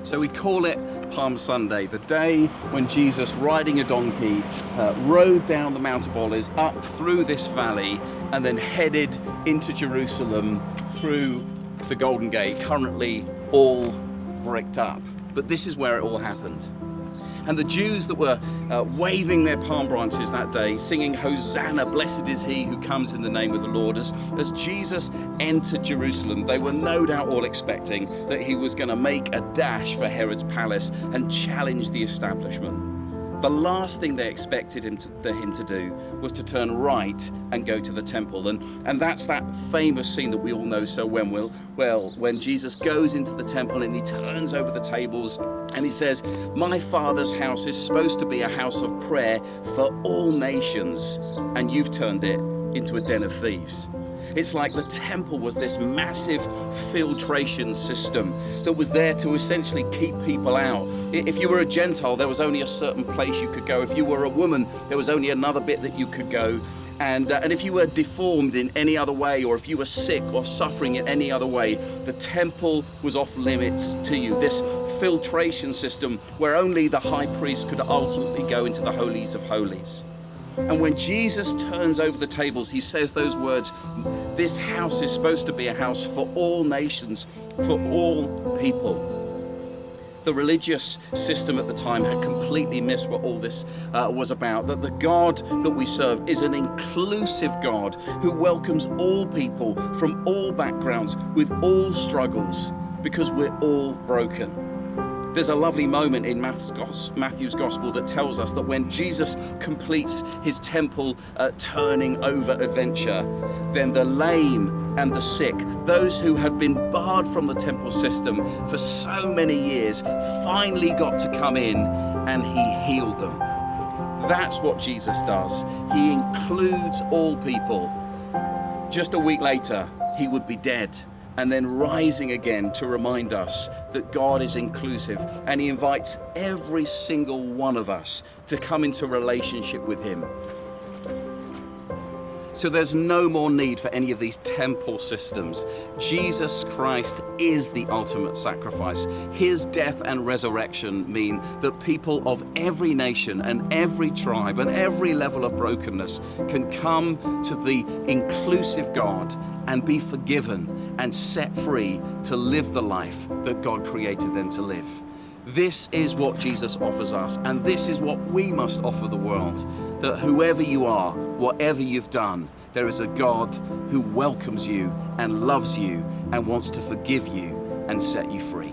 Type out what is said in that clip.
So we call it Palm Sunday, the day when Jesus, riding a donkey, rode down the Mount of Olives, up through this valley, and then headed into Jerusalem through the Golden Gate, currently all bricked up. But this is where it all happened. And the Jews that were waving their palm branches that day, singing, "Hosanna, blessed is he who comes in the name of the Lord," as Jesus entered Jerusalem, they were no doubt all expecting that he was going to make a dash for Herod's palace and challenge the establishment. The last thing they expected him to do was to turn right and go to the temple. And that's that famous scene that we all know so well, when Jesus goes into the temple and he turns over the tables and he says, "My Father's house is supposed to be a house of prayer for all nations, and you've turned it into a den of thieves." It's like the temple was this massive filtration system that was there to essentially keep people out. If you were a Gentile, there was only a certain place you could go. If you were a woman, there was only another bit that you could go. And if you were deformed in any other way, or if you were sick or suffering in any other way, the temple was off limits to you. This filtration system where only the high priest could ultimately go into the holies of holies. And when Jesus turns over the tables, he says those words, "This house is supposed to be a house for all nations, for all people." The religious system at the time had completely missed what all this was about, that the God that we serve is an inclusive God who welcomes all people from all backgrounds with all struggles, because we're all broken. There's a lovely moment in Matthew's Gospel that tells us that when Jesus completes his temple turning over adventure, then the lame and the sick, those who had been barred from the temple system for so many years, finally got to come in, and he healed them. That's what Jesus does. He includes all people. Just a week later, he would be dead, and then rising again to remind us that God is inclusive, and he invites every single one of us to come into relationship with him. So there's no more need for any of these temple systems. Jesus Christ is the ultimate sacrifice. His death and resurrection mean that people of every nation and every tribe and every level of brokenness can come to the inclusive God and be forgiven and set free to live the life that God created them to live. This is what Jesus offers us, and this is what we must offer the world, that whoever you are, whatever you've done, there is a God who welcomes you and loves you and wants to forgive you and set you free.